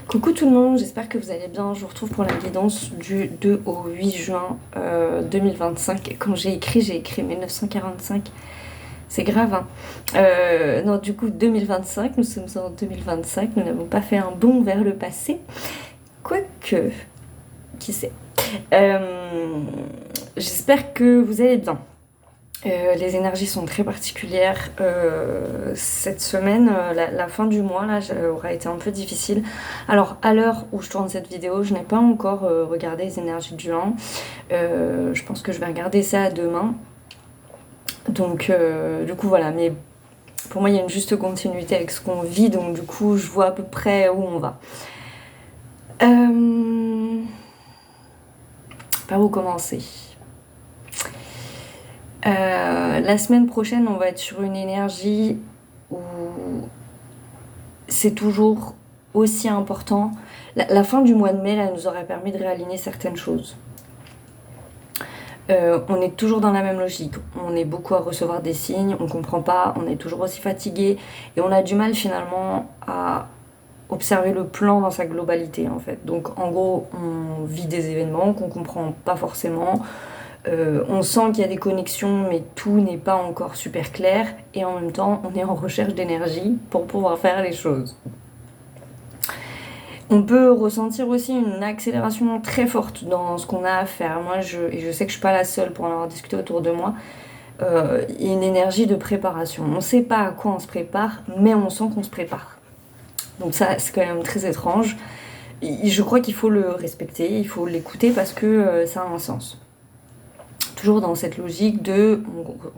Coucou tout le monde, j'espère que vous allez bien. Je vous retrouve pour la guidance du 2 au 8 juin 2025. Quand j'ai écrit 1945. C'est grave, hein. Non, du coup, 2025, nous sommes en 2025, nous n'avons pas fait un bond vers le passé. Quoique, qui sait. J'espère que vous allez bien. Les énergies sont très particulières cette semaine, la fin du mois là aura été un peu difficile. Alors à l'heure où je tourne cette vidéo, je n'ai pas encore regardé les énergies du 1. Je pense que je vais regarder ça demain. Donc du coup voilà, mais pour moi il y a une juste continuité avec ce qu'on vit, donc du coup je vois à peu près où on va. Par où commencer? La semaine prochaine, on va être sur une énergie où c'est toujours aussi important. La fin du mois de mai, là, nous aurait permis de réaligner certaines choses. On est toujours dans la même logique. On est beaucoup à recevoir des signes, on comprend pas, on est toujours aussi fatigué et on a du mal finalement à observer le plan dans sa globalité en fait. Donc en gros, on vit des événements qu'on comprend pas forcément. On sent qu'il y a des connexions, mais tout n'est pas encore super clair. Et en même temps, on est en recherche d'énergie pour pouvoir faire les choses. On peut ressentir aussi une accélération très forte dans ce qu'on a à faire. Moi, je sais que je suis pas la seule pour en avoir discuté autour de moi. Il y a une énergie de préparation. On ne sait pas à quoi on se prépare, mais on sent qu'on se prépare. Donc ça, c'est quand même très étrange. Et je crois qu'il faut le respecter, il faut l'écouter parce que ça a un sens. Toujours dans cette logique de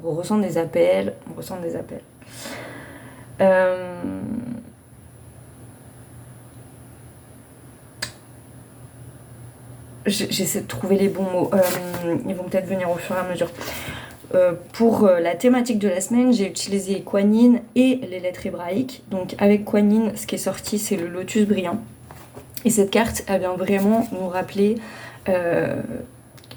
on ressent des appels, on ressent des appels. J'essaie de trouver les bons mots. Ils vont peut-être venir au fur et à mesure. Pour la thématique de la semaine, j'ai utilisé Kuan Yin et les lettres hébraïques. Donc avec Kuan Yin, ce qui est sorti, c'est le lotus brillant. Et cette carte, elle vient vraiment nous rappeler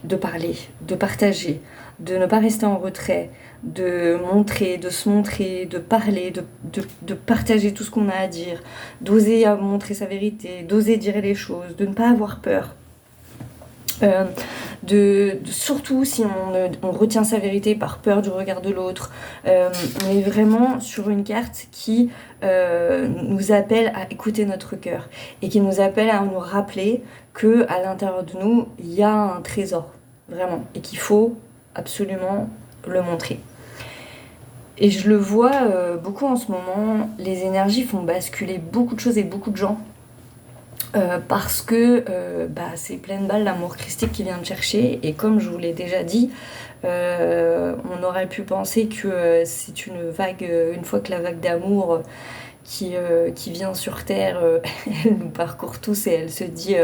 de parler, de partager, de ne pas rester en retrait, de montrer, de se montrer, de parler, de partager tout ce qu'on a à dire, d'oser montrer sa vérité, d'oser dire les choses, de ne pas avoir peur. Surtout si on retient sa vérité par peur du regard de l'autre. On est vraiment sur une carte qui nous appelle à écouter notre cœur et qui nous appelle à nous rappeler que à l'intérieur de nous il y a un trésor vraiment et qu'il faut absolument le montrer. Et je le vois beaucoup en ce moment, les énergies font basculer beaucoup de choses et beaucoup de gens. Parce que c'est pleine balle l'amour christique qui vient de chercher, et comme je vous l'ai déjà dit, on aurait pu penser que c'est une vague, une fois que la vague d'amour qui vient sur Terre, elle nous parcourt tous et elle se dit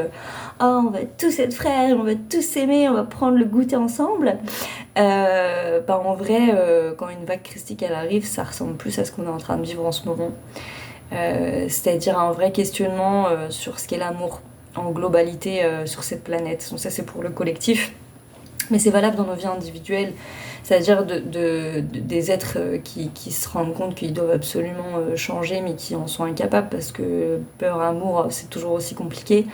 oh, on va tous être frères, on va tous s'aimer, on va prendre le goûter ensemble. En vrai, quand une vague christique elle arrive, ça ressemble plus à ce qu'on est en train de vivre en ce moment. C'est-à-dire un vrai questionnement sur ce qu'est l'amour en globalité sur cette planète. Donc ça c'est pour le collectif, mais c'est valable dans nos vies individuelles, c'est-à-dire des êtres qui se rendent compte qu'ils doivent absolument changer mais qui en sont incapables parce que peur, amour, c'est toujours aussi compliqué.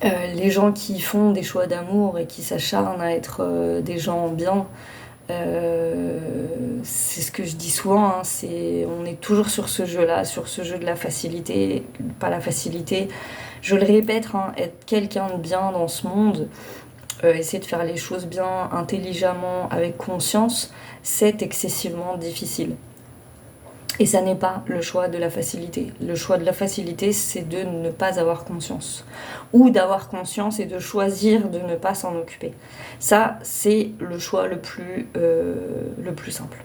Les gens qui font des choix d'amour et qui s'acharnent à être des gens bien, c'est ce que je dis souvent, hein, on est toujours sur ce jeu-là, sur ce jeu de la facilité, pas la facilité. Je le répète, hein, être quelqu'un de bien dans ce monde, essayer de faire les choses bien, intelligemment, avec conscience, c'est excessivement difficile. Et ça n'est pas le choix de la facilité. Le choix de la facilité, c'est de ne pas avoir conscience. Ou d'avoir conscience et de choisir de ne pas s'en occuper. Ça, c'est le choix le plus simple.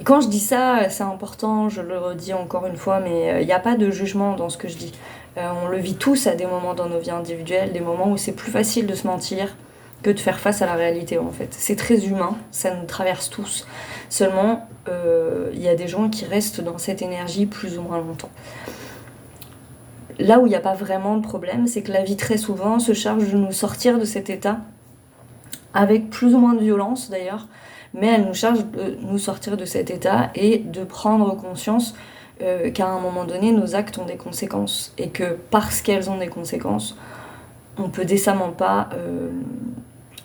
Et quand je dis ça, c'est important, je le redis encore une fois, mais il n'y a pas de jugement dans ce que je dis. On le vit tous à des moments dans nos vies individuelles, des moments où c'est plus facile de se mentir que de faire face à la réalité en fait. C'est très humain, ça nous traverse tous. Seulement, il y a des gens qui restent dans cette énergie plus ou moins longtemps. Là où il n'y a pas vraiment de problème, c'est que la vie très souvent se charge de nous sortir de cet état, avec plus ou moins de violence d'ailleurs, mais elle nous charge de nous sortir de cet état et de prendre conscience qu'à un moment donné, nos actes ont des conséquences. Et que parce qu'elles ont des conséquences, on peut décemment pas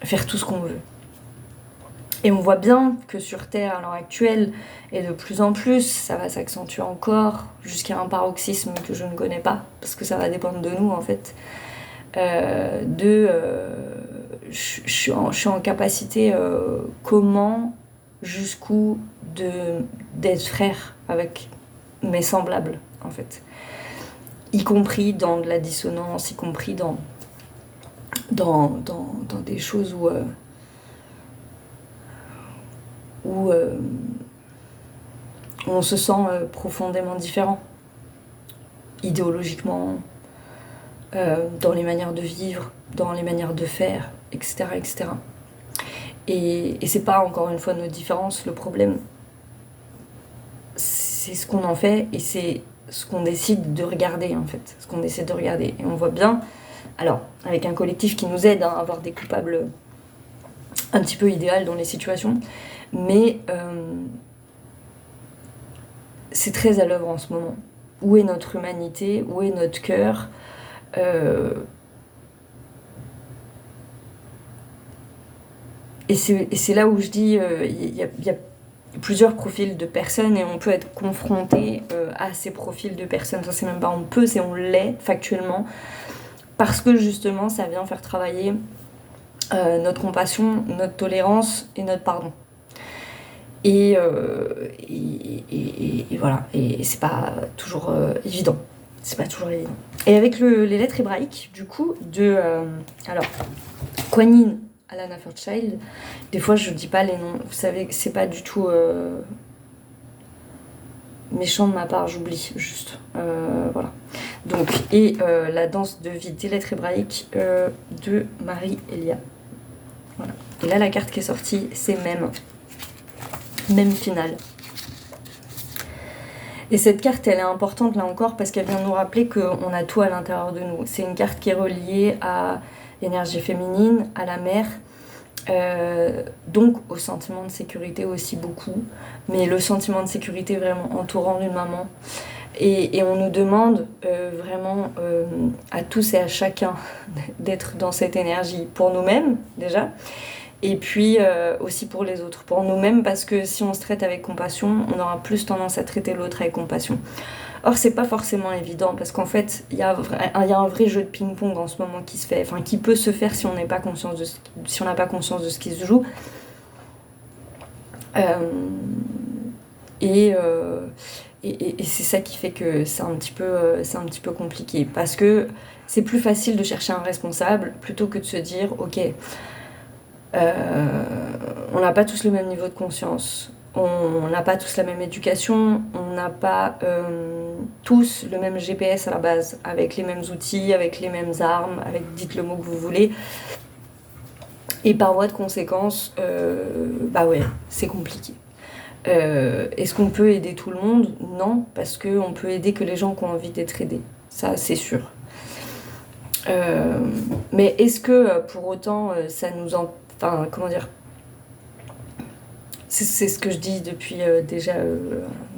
faire tout ce qu'on veut. Et on voit bien que sur Terre, à l'heure actuelle, et de plus en plus, ça va s'accentuer encore, jusqu'à un paroxysme que je ne connais pas, parce que ça va dépendre de nous, en fait. Je suis en capacité, comment, jusqu'où, d'être frère avec mes semblables, en fait. Y compris dans de la dissonance, y compris dans des choses où on se sent profondément différent, idéologiquement, dans les manières de vivre, dans les manières de faire, etc. etc. Et c'est pas, encore une fois, nos différences, le problème, c'est ce qu'on en fait et c'est ce qu'on décide de regarder, en fait. Ce qu'on décide de regarder. Et on voit bien, alors, avec un collectif qui nous aide à avoir des coupables un petit peu idéal dans les situations, mais c'est très à l'œuvre en ce moment. Où est notre humanité? Où est notre cœur? Et c'est là où je dis, il y a plusieurs profils de personnes et on peut être confronté à ces profils de personnes. Ça, c'est même pas on peut, c'est on l'est factuellement, parce que justement ça vient faire travailler notre compassion, notre tolérance et notre pardon. Et voilà, et c'est pas toujours évident. C'est pas toujours évident. Et avec les lettres hébraïques, du coup, alors, Kuan Yin, Alana Fairchild, des fois je dis pas les noms, vous savez que c'est pas du tout méchant de ma part, j'oublie juste. Voilà. Donc, et la danse de vie des lettres hébraïques de Marie-Elia. Voilà. Et là, la carte qui est sortie, c'est même finale. Et cette carte, elle est importante là encore parce qu'elle vient nous rappeler qu'on a tout à l'intérieur de nous. C'est une carte qui est reliée à l'énergie féminine, à la mère, donc au sentiment de sécurité aussi beaucoup, mais le sentiment de sécurité vraiment entourant d'une maman. Et on nous demande vraiment à tous et à chacun d'être dans cette énergie pour nous-mêmes déjà, et puis aussi pour les autres, pour nous-mêmes, parce que si on se traite avec compassion, on aura plus tendance à traiter l'autre avec compassion. Or, c'est pas forcément évident, parce qu'en fait, il y a un vrai jeu de ping-pong en ce moment qui se fait, enfin qui peut se faire si on n'a pas conscience de ce qui se joue. Et c'est ça qui fait que c'est un petit peu compliqué, parce que c'est plus facile de chercher un responsable plutôt que de se dire ok, on n'a pas tous le même niveau de conscience, on n'a pas tous la même éducation, on n'a pas tous le même GPS à la base, avec les mêmes outils, avec les mêmes armes, dites le mot que vous voulez. Et par voie de conséquence, bah ouais, c'est compliqué. Est-ce qu'on peut aider tout le monde? Non, parce qu'on peut aider que les gens qui ont envie d'être aidés. Ça, c'est sûr. Mais est-ce que pour autant, ça nous enfin, comment dire, c'est ce que je dis depuis déjà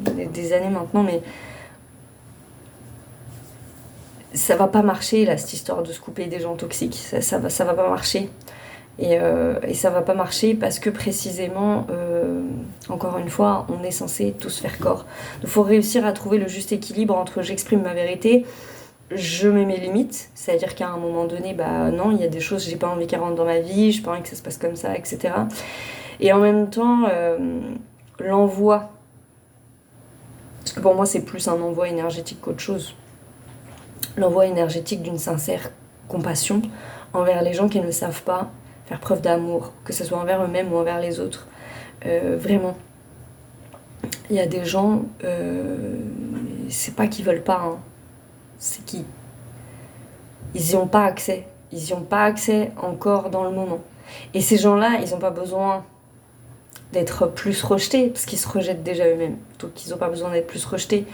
des années maintenant, mais ça va pas marcher là, cette histoire de se couper des gens toxiques. Ça va pas marcher. Et ça va pas marcher parce que précisément, encore une fois, on est censé tous faire corps. Donc il faut réussir à trouver le juste équilibre entre j'exprime ma vérité, je mets mes limites, c'est-à-dire qu'à un moment donné, bah non, il y a des choses, j'ai pas envie qu'elles rentrent dans ma vie, j'ai pas envie que ça se passe comme ça, etc. Et en même temps, l'envoi, parce que pour moi c'est plus un envoi énergétique qu'autre chose, l'envoi énergétique d'une sincère compassion envers les gens qui ne savent pas faire preuve d'amour, que ce soit envers eux-mêmes ou envers les autres. Vraiment. Il y a des gens, c'est pas qu'ils veulent pas, hein. C'est qu'ils n'y ont pas accès. Ils n'y ont pas accès encore dans le moment. Et ces gens-là, ils n'ont pas besoin d'être plus rejetés, parce qu'ils se rejettent déjà eux-mêmes. Donc ils n'ont pas besoin d'être plus rejetés.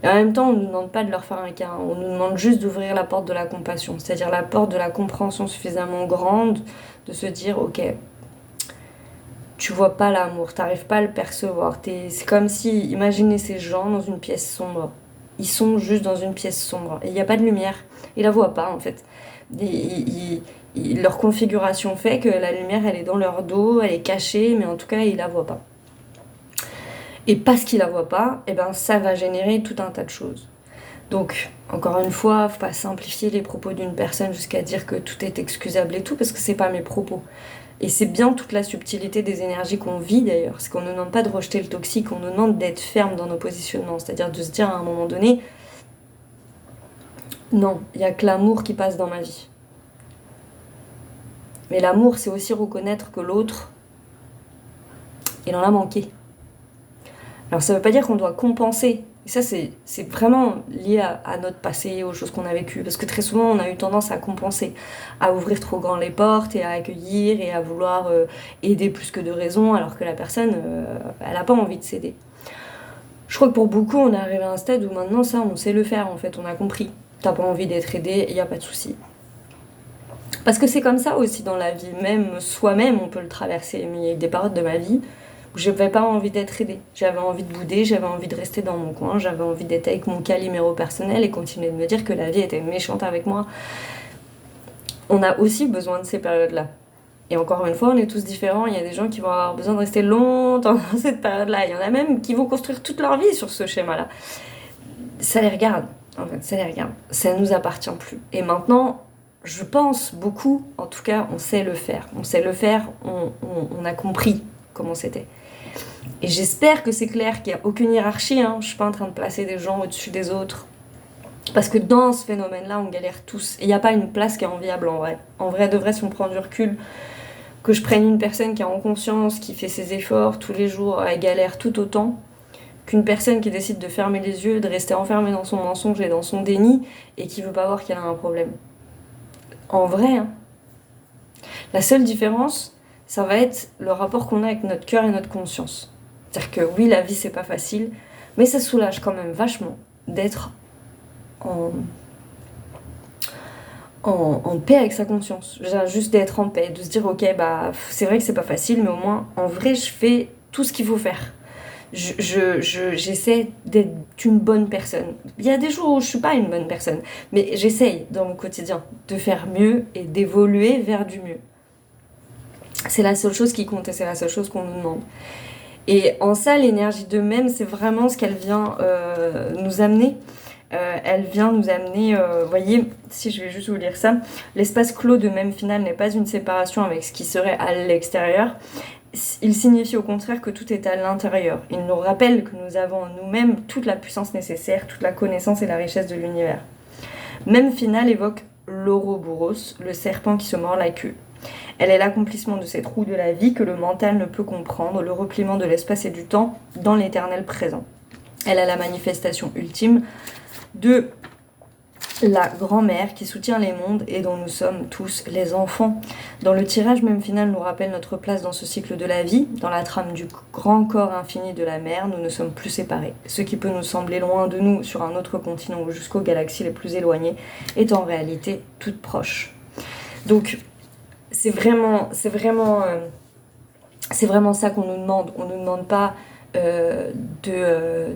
Et en même temps, on ne nous demande pas de leur faire un câlin, on nous demande juste d'ouvrir la porte de la compassion, c'est-à-dire la porte de la compréhension suffisamment grande de se dire ok, tu vois pas l'amour, t'arrives pas à le percevoir. C'est comme si, imaginez ces gens dans une pièce sombre. Ils sont juste dans une pièce sombre. Et il n'y a pas de lumière. Ils la voient pas, en fait. Leur configuration fait que la lumière, elle est dans leur dos, elle est cachée, mais en tout cas, ils la voient pas. Et parce qu'ils la voient pas, eh ben, ça va générer tout un tas de choses. Donc, encore une fois, faut pas simplifier les propos d'une personne jusqu'à dire que tout est excusable et tout, parce que c'est pas mes propos. Et c'est bien toute la subtilité des énergies qu'on vit d'ailleurs, c'est qu'on ne nous demande pas de rejeter le toxique, on nous demande d'être ferme dans nos positionnements, c'est-à-dire de se dire à un moment donné, non, il n'y a que l'amour qui passe dans ma vie. Mais l'amour, c'est aussi reconnaître que l'autre, il en a manqué. Alors ça ne veut pas dire qu'on doit compenser. Et ça, c'est vraiment lié à notre passé, aux choses qu'on a vécues. Parce que très souvent, on a eu tendance à compenser, à ouvrir trop grand les portes et à accueillir et à vouloir aider plus que de raison, alors que la personne, elle n'a pas envie de s'aider. Je crois que pour beaucoup, on est arrivé à un stade où maintenant, ça, on sait le faire, en fait. On a compris. T'as pas envie d'être aidé, il n'y a pas de souci. Parce que c'est comme ça aussi dans la vie. Même soi-même, on peut le traverser. Mais il y a eu des périodes de ma vie où je n'avais pas envie d'être aidée. J'avais envie de bouder, j'avais envie de rester dans mon coin, j'avais envie d'être avec mon Calimero personnel et continuer de me dire que la vie était méchante avec moi. On a aussi besoin de ces périodes-là. Et encore une fois, on est tous différents. Il y a des gens qui vont avoir besoin de rester longtemps dans cette période-là. Il y en a même qui vont construire toute leur vie sur ce schéma-là. Ça les regarde, en fait, ça les regarde. Ça ne nous appartient plus. Et maintenant, je pense beaucoup, en tout cas, on sait le faire. On sait le faire, on a compris comment c'était. Et j'espère que c'est clair qu'il n'y a aucune hiérarchie, hein. Je ne suis pas en train de placer des gens au-dessus des autres. Parce que dans ce phénomène-là, on galère tous. Et il n'y a pas une place qui est enviable en vrai. En vrai, de vrai, si on prend du recul, que je prenne une personne qui a en conscience, qui fait ses efforts tous les jours, elle galère tout autant qu'une personne qui décide de fermer les yeux, de rester enfermée dans son mensonge et dans son déni, et qui veut pas voir qu'elle a un problème. En vrai, hein. La seule différence, ça va être le rapport qu'on a avec notre cœur et notre conscience. C'est-à-dire que oui, la vie, c'est pas facile, mais ça soulage quand même vachement d'être en paix avec sa conscience. Juste d'être en paix, de se dire, ok, bah, c'est vrai que c'est pas facile, mais au moins, en vrai, je fais tout ce qu'il faut faire. J'essaie d'être une bonne personne. Il y a des jours où je suis pas une bonne personne, mais j'essaye dans mon quotidien de faire mieux et d'évoluer vers du mieux. C'est la seule chose qui compte et c'est la seule chose qu'on nous demande. Et en ça, l'énergie de même, c'est vraiment ce qu'elle vient nous amener. Elle vient nous amener, voyez, si je vais juste vous lire ça, l'espace clos de même final n'est pas une séparation avec ce qui serait à l'extérieur. Il signifie au contraire que tout est à l'intérieur. Il nous rappelle que nous avons en nous-mêmes toute la puissance nécessaire, toute la connaissance et la richesse de l'univers. Même final évoque l'Ouroboros, le serpent qui se mord la queue. Elle est l'accomplissement de cette roue de la vie que le mental ne peut comprendre, le repliement de l'espace et du temps dans l'éternel présent. Elle est la manifestation ultime de la grand-mère qui soutient les mondes et dont nous sommes tous les enfants. Dans le tirage même final nous rappelle notre place dans ce cycle de la vie, dans la trame du grand corps infini de la mer, nous ne sommes plus séparés. Ce qui peut nous sembler loin de nous sur un autre continent ou jusqu'aux galaxies les plus éloignées est en réalité toute proche. Donc c'est vraiment ça qu'on nous demande. On nous demande pas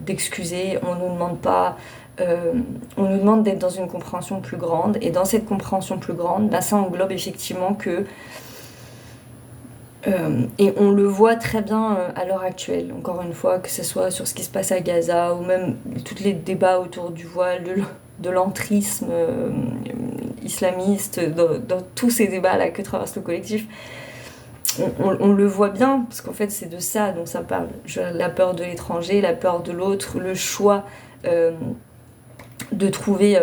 d'excuser, on nous demande pas. On nous demande d'être dans une compréhension plus grande, et dans cette compréhension plus grande, bah, ça englobe effectivement que et on le voit très bien à l'heure actuelle, encore une fois, que ce soit sur ce qui se passe à Gaza ou même tous les débats autour du voile, de l'entrisme islamiste, dans tous ces débats-là que traverse le collectif. On le voit bien, parce qu'en fait c'est de ça dont ça parle. La peur de l'étranger, la peur de l'autre, le choix de trouver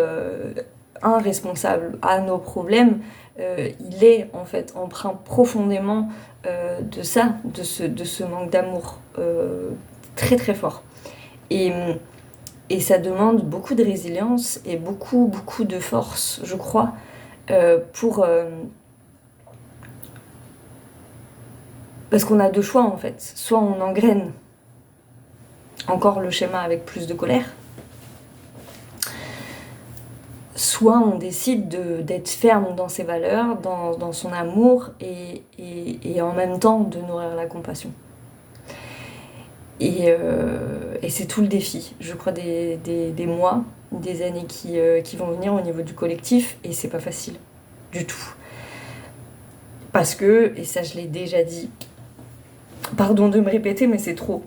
un responsable à nos problèmes, il est en fait empreint profondément de ça, de ce manque d'amour très très fort. Et ça demande beaucoup de résilience et beaucoup de force, je crois, parce qu'on a deux choix en fait. Soit on engraine encore le schéma avec plus de colère, soit on décide d'être ferme dans ses valeurs, dans son amour, et en même temps de nourrir la compassion. Et c'est tout le défi, je crois, des mois, des années qui vont venir au niveau du collectif, et c'est pas facile du tout. Parce que, et ça je l'ai déjà dit, pardon de me répéter, mais c'est trop.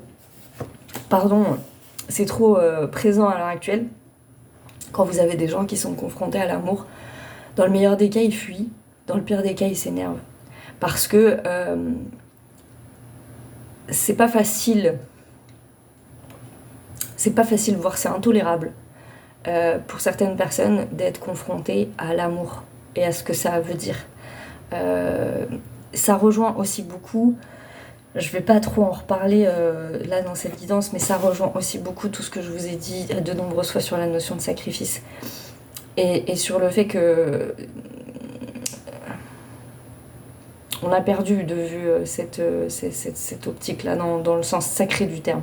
C'est trop présent à l'heure actuelle. Quand vous avez des gens qui sont confrontés à l'amour, dans le meilleur des cas, ils fuient, dans le pire des cas, ils s'énervent. Parce que c'est pas facile, voire c'est intolérable pour certaines personnes d'être confrontées à l'amour et à ce que ça veut dire. Ça rejoint aussi beaucoup, je vais pas trop en reparler là dans cette guidance, mais ça rejoint aussi beaucoup tout ce que je vous ai dit de nombreuses fois sur la notion de sacrifice et sur le fait que on a perdu de vue cette optique-là dans le sens sacré du terme.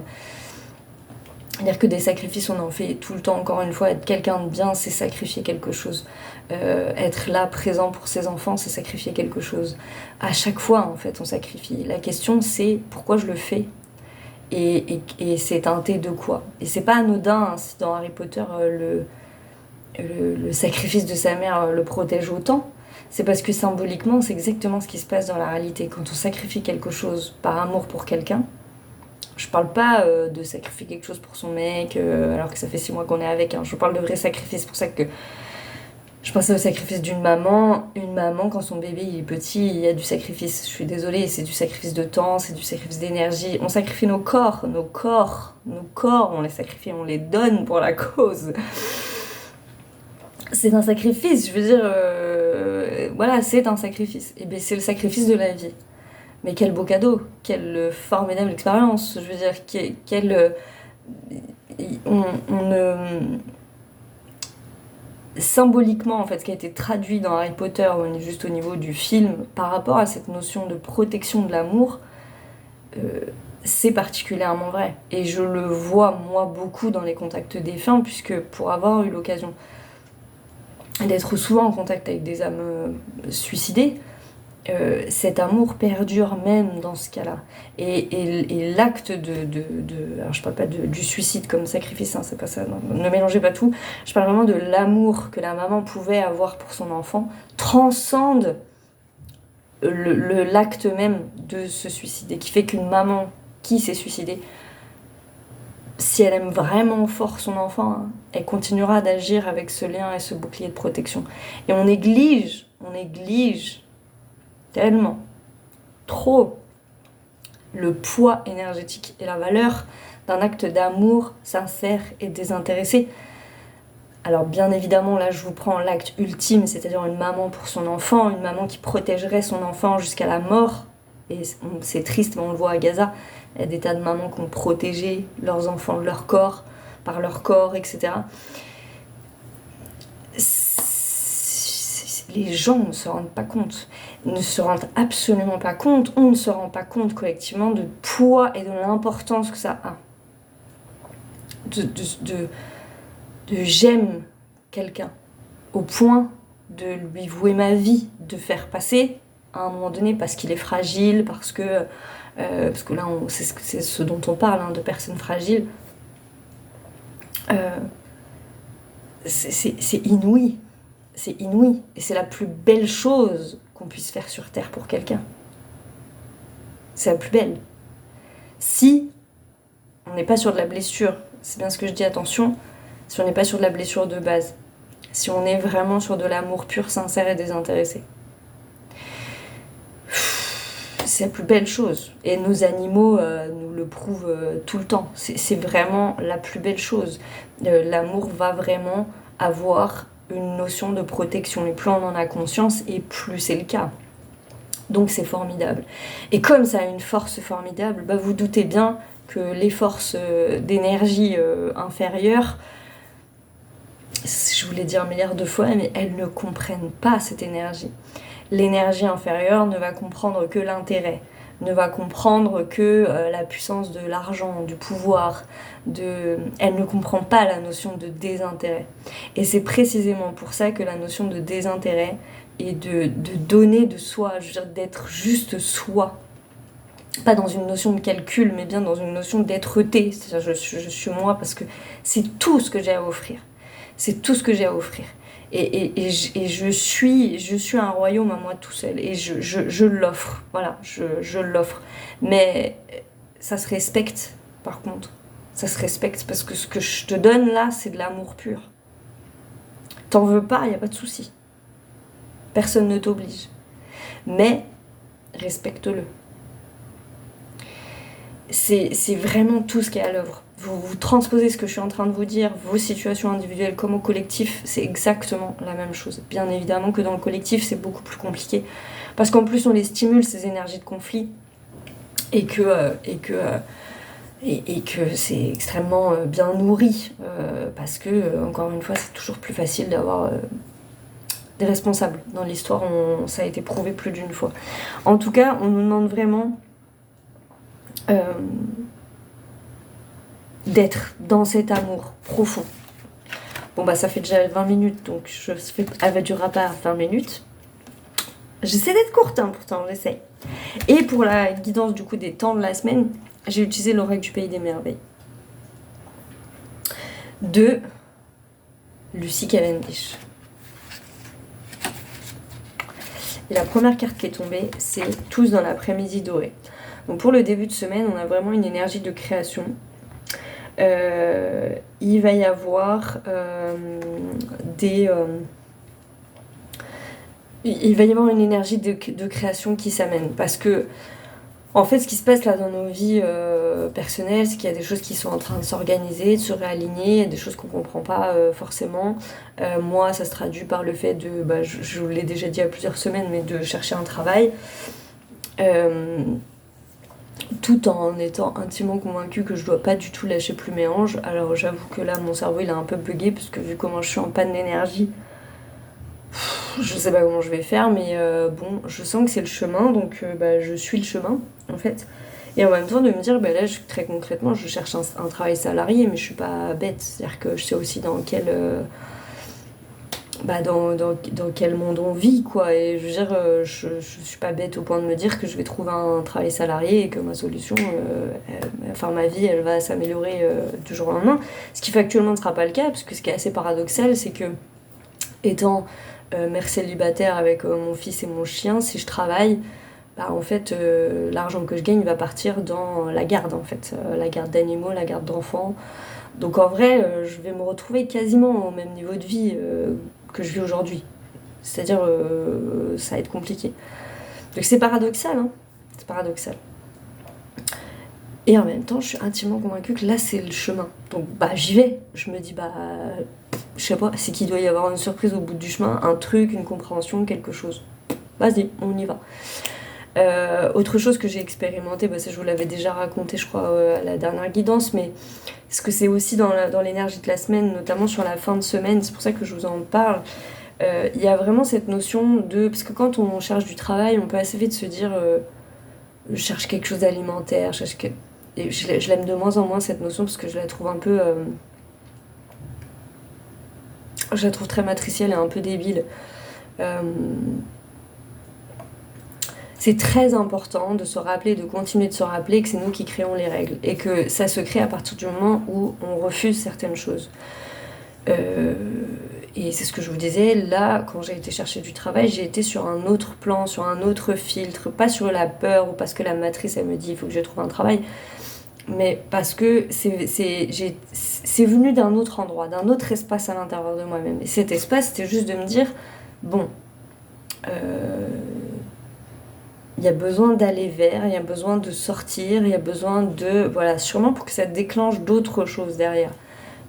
C'est-à-dire que des sacrifices, on en fait tout le temps, encore une fois. Être quelqu'un de bien, c'est sacrifier quelque chose. Être là, présent pour ses enfants, c'est sacrifier quelque chose. À chaque fois, en fait, on sacrifie. La question, c'est pourquoi je le fais et c'est teinté de quoi. Et c'est pas anodin, hein, si dans Harry Potter, le sacrifice de sa mère le protège autant. C'est parce que symboliquement, c'est exactement ce qui se passe dans la réalité. Quand on sacrifie quelque chose par amour pour quelqu'un, je parle pas de sacrifier quelque chose pour son mec, alors que ça fait 6 mois qu'on est avec, hein. Je parle de vrai sacrifice. C'est pour ça que je pensais au sacrifice d'une maman. Une maman, quand son bébé il est petit, il y a du sacrifice. Je suis désolée, c'est du sacrifice de temps, c'est du sacrifice d'énergie. On sacrifie nos corps, on les sacrifie, on les donne pour la cause. C'est un sacrifice, je veux dire, voilà, c'est un sacrifice. Et bien c'est le sacrifice de la vie. Mais quel beau cadeau, quelle formidable expérience, je veux dire, symboliquement, en fait, ce qui a été traduit dans Harry Potter, juste au niveau du film, par rapport à cette notion de protection de l'amour, c'est particulièrement vrai. Et je le vois, moi, beaucoup dans les contacts défunts, puisque pour avoir eu l'occasion d'être souvent en contact avec des âmes suicidées, cet amour perdure même dans ce cas-là. Et l'acte alors je parle pas du suicide comme sacrifice, hein, c'est pas ça, non, ne mélangez pas tout. Je parle vraiment de l'amour que la maman pouvait avoir pour son enfant, transcende l'acte même de se suicider, qui fait qu'une maman qui s'est suicidée, si elle aime vraiment fort son enfant, hein, elle continuera d'agir avec ce lien et ce bouclier de protection. Et on néglige tellement, trop, le poids énergétique et la valeur d'un acte d'amour sincère et désintéressé. Alors bien évidemment, là je vous prends l'acte ultime, c'est-à-dire une maman pour son enfant, une maman qui protégerait son enfant jusqu'à la mort. Et c'est triste, mais on le voit à Gaza, il y a des tas de mamans qui ont protégé leurs enfants de leur corps, par leur corps, etc. Les gens ne se rendent pas compte, ne se rendent absolument pas compte, on ne se rend pas compte collectivement du poids et de l'importance que ça a. De j'aime quelqu'un au point de lui vouer ma vie, de faire passer à un moment donné parce qu'il est fragile, parce que là c'est ce dont on parle, hein, de personnes fragiles. C'est inouï. C'est inouï, et c'est la plus belle chose qu'on puisse faire sur Terre pour quelqu'un. C'est la plus belle. Si on n'est pas sur de la blessure, c'est bien ce que je dis, attention, si on n'est pas sur de la blessure de base, si on est vraiment sur de l'amour pur, sincère et désintéressé. C'est la plus belle chose. Et nos animaux nous le prouvent tout le temps. C'est vraiment la plus belle chose. L'amour va vraiment avoir une notion de protection. Et plus on en a conscience, et plus c'est le cas. Donc c'est formidable. Et comme ça a une force formidable, bah vous doutez bien que les forces d'énergie inférieures, je vous l'ai dit 1 milliard de fois, mais elles ne comprennent pas cette énergie. L'énergie inférieure ne va comprendre que l'intérêt. ne va comprendre que la puissance de l'argent, du pouvoir, elle ne comprend pas la notion de désintérêt. Et c'est précisément pour ça que la notion de désintérêt et de donner de soi, je veux dire d'être juste soi, pas dans une notion de calcul, mais bien dans une notion d'être-té, c'est-à-dire je suis moi parce que c'est tout ce que j'ai à offrir. C'est tout ce que j'ai à offrir. Et je suis un royaume à moi tout seul. Et je l'offre. Voilà, je l'offre. Mais ça se respecte, par contre. Ça se respecte parce que ce que je te donne là, c'est de l'amour pur. T'en veux pas, il n'y a pas de souci. Personne ne t'oblige. Mais respecte-le. C'est vraiment tout ce qui est à l'œuvre. Vous transposez ce que je suis en train de vous dire, vos situations individuelles comme au collectif, c'est exactement la même chose. Bien évidemment que dans le collectif, c'est beaucoup plus compliqué. Parce qu'en plus, on les stimule, ces énergies de conflit, et que c'est extrêmement bien nourri. Parce que, encore une fois, c'est toujours plus facile d'avoir des responsables. Dans l'histoire, ça a été prouvé plus d'une fois. En tout cas, on nous demande vraiment d'être dans cet amour profond. Bon bah ça fait déjà 20 minutes, donc elle ne durera pas 20 minutes. J'essaie d'être courte, hein, pourtant, j'essaie. Et pour la guidance du coup des temps de la semaine, j'ai utilisé l'oracle du Pays des Merveilles. De Lucie Cavendish. Et la première carte qui est tombée, c'est Tous dans l'après-midi doré. Donc pour le début de semaine, on a vraiment une énergie de création. Il va y avoir il va y avoir une énergie de création qui s'amène. Parce que, en fait, ce qui se passe là dans nos vies personnelles, c'est qu'il y a des choses qui sont en train de s'organiser, de se réaligner, il y a des choses qu'on ne comprend pas forcément. Moi, ça se traduit par le fait de, je vous l'ai déjà dit il y a plusieurs semaines, mais de chercher un travail. Tout en étant intimement convaincue que je dois pas du tout lâcher plus mes hanches. Alors j'avoue que là mon cerveau il a un peu bugué parce que vu comment je suis en panne d'énergie, je sais pas comment je vais faire, mais bon, je sens que c'est le chemin, donc je suis le chemin en fait. Et en même temps de me dire, là très concrètement je cherche un travail salarié, mais je suis pas bête, c'est-à-dire que je sais aussi dans quel dans quel monde on vit, quoi. Et je veux dire, je suis pas bête au point de me dire que je vais trouver un travail salarié et que ma solution, ma vie, elle va s'améliorer du jour au lendemain. Ce qui factuellement ne sera pas le cas, parce que ce qui est assez paradoxal, c'est que, étant mère célibataire avec mon fils et mon chien, si je travaille, en fait, l'argent que je gagne va partir dans la garde, en fait. La garde d'animaux, la garde d'enfants. Donc en vrai, je vais me retrouver quasiment au même niveau de vie que je vis aujourd'hui. C'est-à-dire, ça va être compliqué. Donc c'est paradoxal, hein. C'est paradoxal. Et en même temps, je suis intimement convaincue que là, c'est le chemin. Donc j'y vais. Je me dis, je sais pas, c'est qu'il doit y avoir une surprise au bout du chemin, un truc, une compréhension, quelque chose. Vas-y, on y va. Autre chose que j'ai expérimenté, ça je vous l'avais déjà raconté je crois à la dernière guidance, mais ce que c'est aussi dans l'énergie de la semaine, notamment sur la fin de semaine, c'est pour ça que je vous en parle, il y a vraiment cette notion de... Parce que quand on cherche du travail, on peut assez vite se dire je cherche quelque chose d'alimentaire, et je l'aime de moins en moins cette notion parce que je la trouve un peu... je la trouve très matricielle et un peu débile. C'est très important de se rappeler, de continuer de se rappeler que c'est nous qui créons les règles et que ça se crée à partir du moment où on refuse certaines choses. Et c'est ce que je vous disais, là, quand j'ai été chercher du travail, j'ai été sur un autre plan, sur un autre filtre, pas sur la peur ou parce que la matrice, elle me dit il faut que je trouve un travail, mais parce que c'est venu d'un autre endroit, d'un autre espace à l'intérieur de moi-même. Et cet espace, c'était juste de me dire, il y a besoin d'aller vers, il y a besoin de sortir, il y a besoin de... Voilà, sûrement pour que ça déclenche d'autres choses derrière,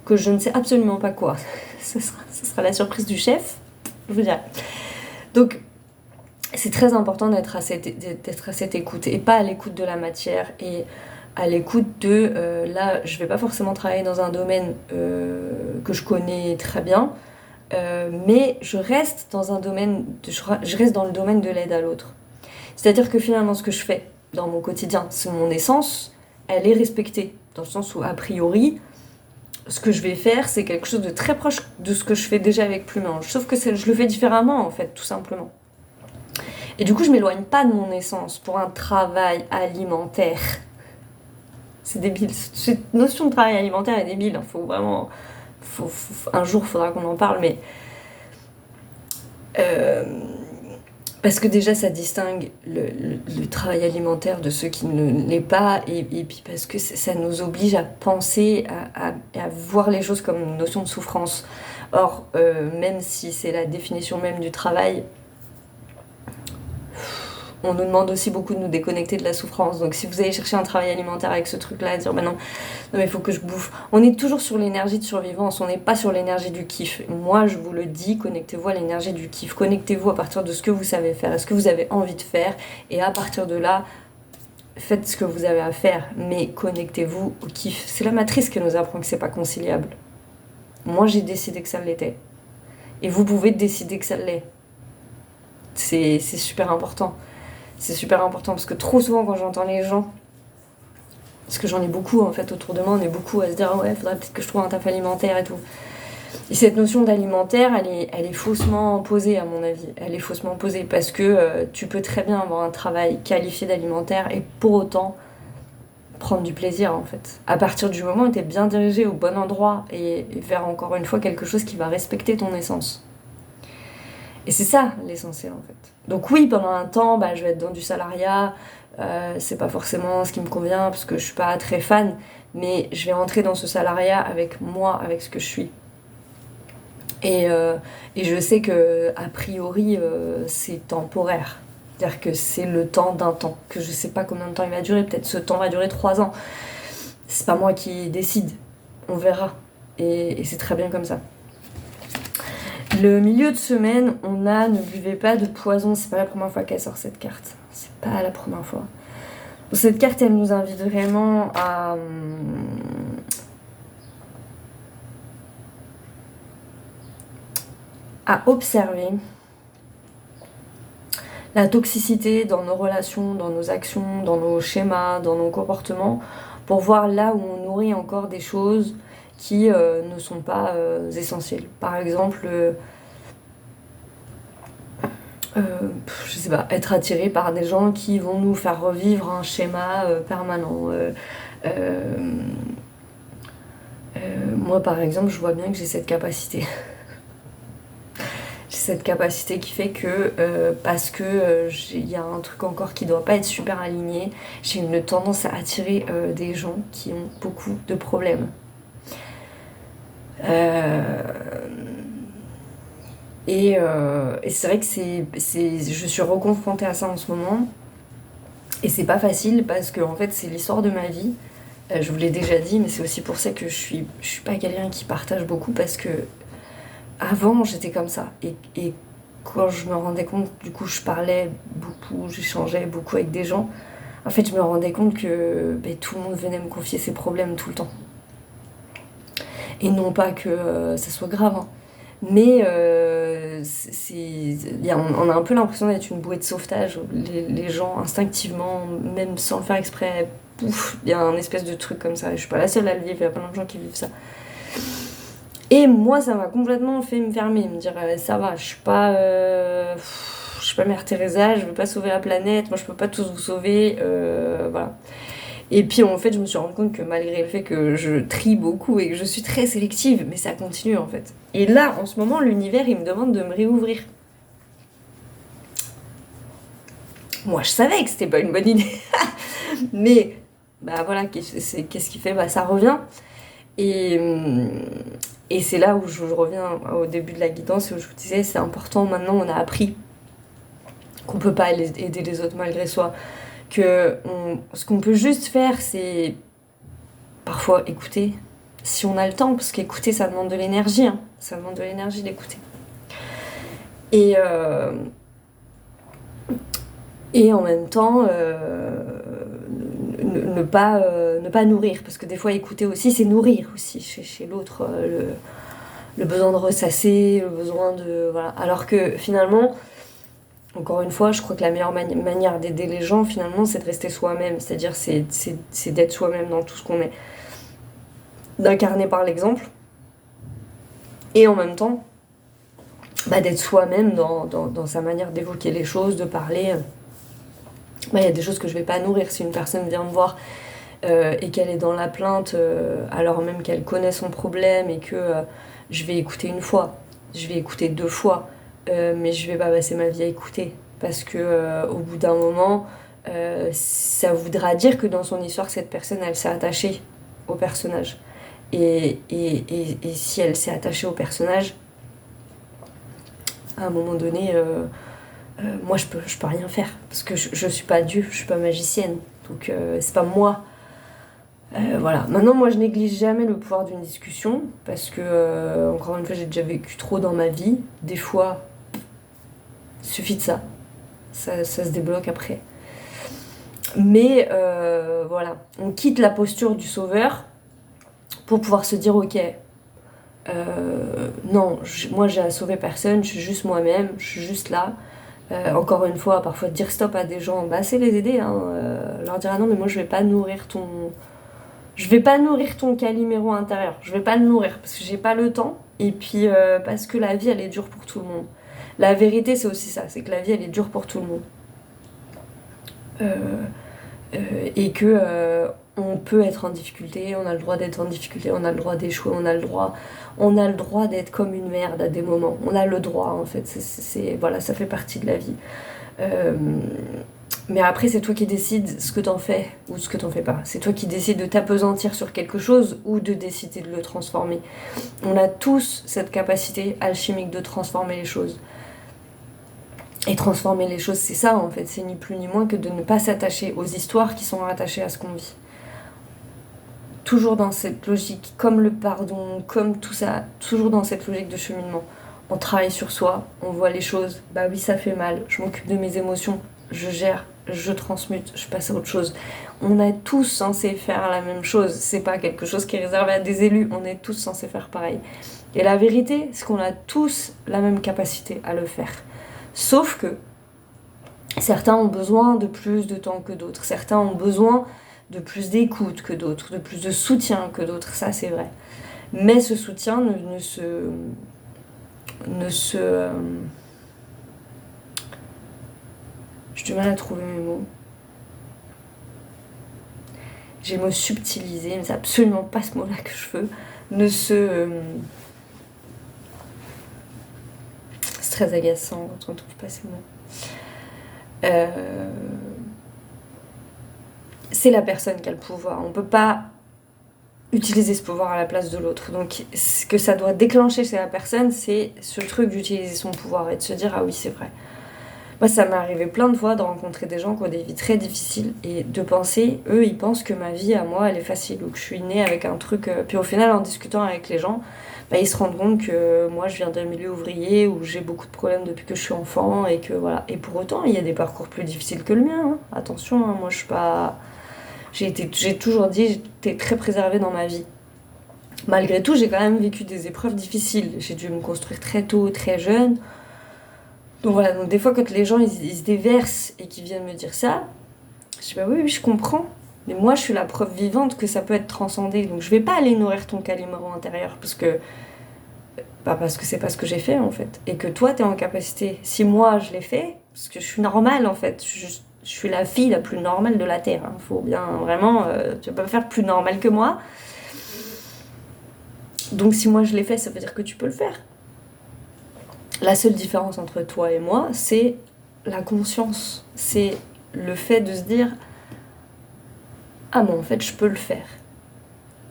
que je ne sais absolument pas quoi. Ce sera la surprise du chef, je vous dirai. Donc, c'est très important d'être à cette écoute, et pas à l'écoute de la matière, et à l'écoute de... là, je vais pas forcément travailler dans un domaine que je connais très bien, mais je reste dans un domaine... Je reste dans le domaine de l'aide à l'autre. C'est-à-dire que finalement, ce que je fais, dans mon quotidien. C'est mon essence, elle est respectée. Dans le sens où, a priori, ce que je vais faire, c'est quelque chose de très proche de ce que je fais déjà avec Plume-Ange. Sauf que je le fais différemment, en fait, tout simplement. Et du coup, je m'éloigne pas de mon essence pour un travail alimentaire. C'est débile. Cette notion de travail alimentaire est débile. Faut vraiment... un jour, il faudra qu'on en parle, mais... parce que déjà, ça distingue le travail alimentaire de ceux qui ne l'est pas, et puis parce que ça nous oblige à penser, à voir les choses comme une notion de souffrance. Or, même si c'est la définition même du travail, on nous demande aussi beaucoup de nous déconnecter de la souffrance. Donc si vous allez chercher un travail alimentaire avec ce truc-là, dire non mais il faut que je bouffe. On est toujours sur l'énergie de survivance, on n'est pas sur l'énergie du kiff. Moi je vous le dis, connectez-vous à l'énergie du kiff. Connectez-vous à partir de ce que vous savez faire, à ce que vous avez envie de faire. Et à partir de là, faites ce que vous avez à faire. Mais connectez-vous au kiff. C'est la matrice qui nous apprend que c'est pas conciliable. Moi j'ai décidé que ça l'était. Et vous pouvez décider que ça l'est. C'est super important. C'est super important parce que trop souvent quand j'entends les gens, parce que j'en ai beaucoup en fait autour de moi, on est beaucoup à se dire ouais, faudrait peut-être que je trouve un taf alimentaire et tout. Et cette notion d'alimentaire, elle est faussement posée à mon avis. Elle est faussement posée parce que tu peux très bien avoir un travail qualifié d'alimentaire et pour autant prendre du plaisir en fait. À partir du moment où tu es bien dirigé au bon endroit et vers encore une fois quelque chose qui va respecter ton essence. Et c'est ça l'essentiel en fait. Donc oui, pendant un temps, je vais être dans du salariat, c'est pas forcément ce qui me convient parce que je suis pas très fan, mais je vais entrer dans ce salariat avec moi, avec ce que je suis. Et je sais que a priori c'est temporaire. C'est-à-dire que c'est le temps d'un temps, que je sais pas combien de temps il va durer, peut-être ce temps va durer 3 ans. C'est pas moi qui décide, on verra. Et c'est très bien comme ça. Le milieu de semaine, on a ne buvez pas de poison. C'est pas la première fois qu'elle sort cette carte. C'est pas la première fois. Cette carte, elle nous invite vraiment à observer la toxicité dans nos relations, dans nos actions, dans nos schémas, dans nos comportements, pour voir là où on nourrit encore des choses qui ne sont pas essentielles. Par exemple, je sais pas, être attiré par des gens qui vont nous faire revivre un schéma permanent. Moi, par exemple, je vois bien que j'ai cette capacité. J'ai cette capacité qui fait que, parce que il y a un truc encore qui doit pas être super aligné, j'ai une tendance à attirer des gens qui ont beaucoup de problèmes. Et c'est vrai que je suis reconfrontée à ça en ce moment. Et c'est pas facile parce que en fait c'est l'histoire de ma vie. Je vous l'ai déjà dit, mais c'est aussi pour ça que je suis pas quelqu'un qui partage beaucoup parce que avant j'étais comme ça. Et quand je me rendais compte, du coup je parlais beaucoup, j'échangeais beaucoup avec des gens. En fait je me rendais compte que tout le monde venait me confier ses problèmes tout le temps. Et non pas que ça soit grave, hein. Mais on a un peu l'impression d'être une bouée de sauvetage. Les gens, instinctivement, même sans le faire exprès, pouf, il y a un espèce de truc comme ça. Je suis pas la seule à le vivre, il y a plein de gens qui vivent ça. Et moi, ça m'a complètement fait me fermer, me dire ça va, je suis pas Mère Teresa, je veux pas sauver la planète, moi je peux pas tous vous sauver, voilà. Et puis en fait, je me suis rendu compte que malgré le fait que je trie beaucoup et que je suis très sélective, mais ça continue en fait. Et là, en ce moment, l'univers, il me demande de me réouvrir. Moi, je savais que c'était pas une bonne idée. Mais, voilà, qu'est-ce qui fait ? Ça revient. Et c'est là où je reviens au début de la guidance, où je vous disais, c'est important, maintenant, on a appris qu'on peut pas aider les autres malgré soi. Ce qu'on peut juste faire, c'est parfois écouter, si on a le temps, parce qu'écouter, ça demande de l'énergie, hein. Ça demande de l'énergie d'écouter. Et en même temps, ne pas nourrir, parce que des fois, écouter aussi, c'est nourrir aussi chez l'autre, le besoin de ressasser, le besoin de... Voilà. Alors que finalement... Encore une fois, je crois que la meilleure manière d'aider les gens, finalement, c'est de rester soi-même. C'est-à-dire, c'est d'être soi-même dans tout ce qu'on est. D'incarner par l'exemple. Et en même temps, d'être soi-même dans sa manière d'évoquer les choses, de parler. Il y a des choses que je vais pas nourrir. Si une personne vient me voir et qu'elle est dans la plainte, alors même qu'elle connaît son problème et que je vais écouter une fois, je vais écouter 2 fois, mais je vais pas passer ma vie à écouter. Parce que au bout d'un moment, ça voudra dire que dans son histoire, cette personne, elle s'est attachée au personnage. Et si elle s'est attachée au personnage, à un moment donné, moi je peux rien faire. Parce que je suis pas Dieu, je suis pas magicienne. Donc c'est pas moi. Voilà. Maintenant, moi je néglige jamais le pouvoir d'une discussion. Parce que, encore une fois, j'ai déjà vécu trop dans ma vie. Des fois, il suffit de ça. Ça se débloque après. Mais voilà, on quitte la posture du sauveur pour pouvoir se dire ok, non, moi j'ai à sauver personne, je suis juste moi-même, je suis juste là. Encore une fois, parfois dire stop à des gens, c'est les aider, hein, leur dire ah non mais moi je vais pas nourrir ton Calimero intérieur, je vais pas le nourrir parce que j'ai pas le temps et puis parce que la vie elle est dure pour tout le monde. La vérité c'est aussi ça, c'est que la vie elle est dure pour tout le monde. Et que on peut être en difficulté, on a le droit d'être en difficulté, on a le droit d'échouer, on a le droit d'être comme une merde à des moments. On a le droit en fait, voilà, ça fait partie de la vie. Mais après c'est toi qui décides ce que t'en fais ou ce que t'en fais pas. C'est toi qui décides de t'apesantir sur quelque chose ou de décider de le transformer. On a tous cette capacité alchimique de transformer les choses. Et transformer les choses, c'est ça en fait, c'est ni plus ni moins que de ne pas s'attacher aux histoires qui sont rattachées à ce qu'on vit. Toujours dans cette logique, comme le pardon, comme tout ça, toujours dans cette logique de cheminement. On travaille sur soi, on voit les choses, oui ça fait mal, je m'occupe de mes émotions, je gère, je transmute, je passe à autre chose. On est tous censés faire la même chose, c'est pas quelque chose qui est réservé à des élus, on est tous censés faire pareil. Et la vérité, c'est qu'on a tous la même capacité à le faire. Sauf que certains ont besoin de plus de temps que d'autres, certains ont besoin de plus d'écoute que d'autres, de plus de soutien que d'autres, ça c'est vrai. Mais ce soutien j'ai du mal à trouver mes mots. J'ai le mot subtiliser, mais c'est absolument pas ce mot-là que je veux. C'est très agaçant quand on ne trouve pas ces mots. C'est la personne qui a le pouvoir. On ne peut pas utiliser ce pouvoir à la place de l'autre. Donc ce que ça doit déclencher chez la personne, c'est ce truc d'utiliser son pouvoir et de se dire ah oui c'est vrai. Moi ça m'est arrivé plein de fois de rencontrer des gens qui ont des vies très difficiles et de penser, eux ils pensent que ma vie à moi elle est facile ou que je suis née avec un truc... Puis au final en discutant avec les gens, ils se rendent compte que moi je viens d'un milieu ouvrier où j'ai beaucoup de problèmes depuis que je suis enfant et que voilà. Et pour autant il y a des parcours plus difficiles que le mien. Hein. Attention, hein, moi je suis pas... J'ai toujours dit j'étais très préservée dans ma vie. Malgré tout, j'ai quand même vécu des épreuves difficiles. J'ai dû me construire très tôt, très jeune. Donc voilà, donc des fois quand les gens ils se déversent et qu'ils viennent me dire ça, je dis oui, je comprends. Mais moi je suis la preuve vivante que ça peut être transcendé. Donc je vais pas aller nourrir ton Calimero intérieur parce que c'est pas ce que j'ai fait en fait. Et que toi t'es en capacité. Si moi je l'ai fait, parce que je suis normale en fait. Je suis la fille la plus normale de la Terre. Hein. Faut bien vraiment... tu vas pas faire plus normale que moi. Donc si moi je l'ai fait, ça veut dire que tu peux le faire. La seule différence entre toi et moi, c'est la conscience. C'est le fait de se dire ah mais en fait je peux le faire.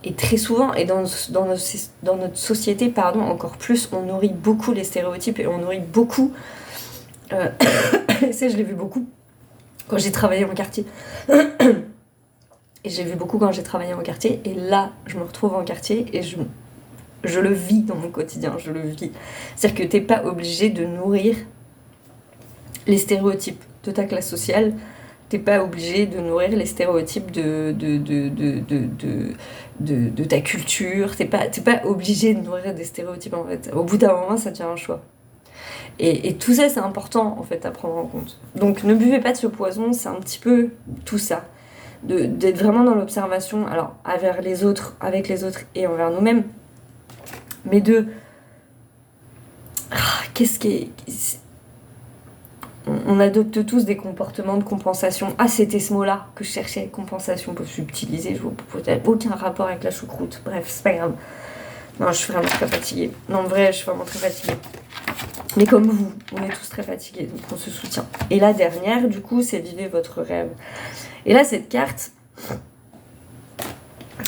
Et très souvent, et dans notre société, encore plus, on nourrit beaucoup les stéréotypes et on nourrit beaucoup... ça je l'ai vu beaucoup quand j'ai travaillé en quartier. Et j'ai vu beaucoup quand j'ai travaillé en quartier. Et là, je me retrouve en quartier et je le vis dans mon quotidien, je le vis. C'est-à-dire que t'es pas obligé de nourrir les stéréotypes de ta classe sociale, t'es pas obligé de nourrir les stéréotypes de ta culture, t'es pas obligé de nourrir des stéréotypes en fait. Au bout d'un moment, ça devient un choix. Et tout ça, c'est important, en fait, à prendre en compte. Donc, ne buvez pas de ce poison, c'est un petit peu tout ça. D'être vraiment dans l'observation, alors, avec les autres et envers nous-mêmes, mais qu'est-ce qui est... On adopte tous des comportements de compensation. Ah, c'était ce mot-là que je cherchais, compensation, pour subtiliser, je vois peut-être aucun rapport avec la choucroute. Bref, c'est pas grave. Non, je suis vraiment très fatiguée. Non, en vrai, je suis vraiment très fatiguée. Mais comme vous, on est tous très fatigués, donc on se soutient. Et la dernière, du coup, c'est vivez votre rêve. Et là, cette carte,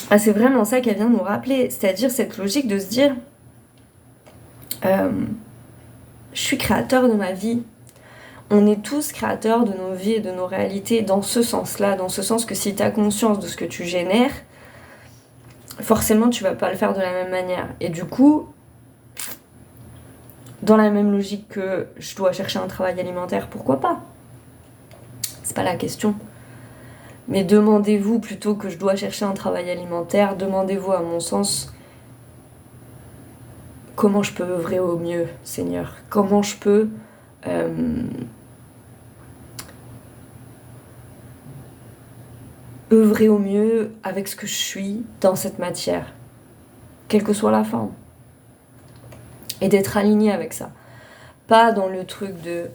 c'est vraiment ça qu'elle vient nous rappeler. C'est-à-dire cette logique de se dire, je suis créateur de ma vie. On est tous créateurs de nos vies et de nos réalités dans ce sens-là, dans ce sens que si tu as conscience de ce que tu génères, forcément tu vas pas le faire de la même manière. Et du coup, dans la même logique que je dois chercher un travail alimentaire, pourquoi pas? C'est pas la question. Mais demandez-vous, plutôt que je dois chercher un travail alimentaire, demandez-vous à mon sens, comment je peux œuvrer au mieux, Seigneur? Comment je peux œuvrer au mieux avec ce que je suis dans cette matière, quelle que soit la forme. Et d'être aligné avec ça. Pas dans le truc de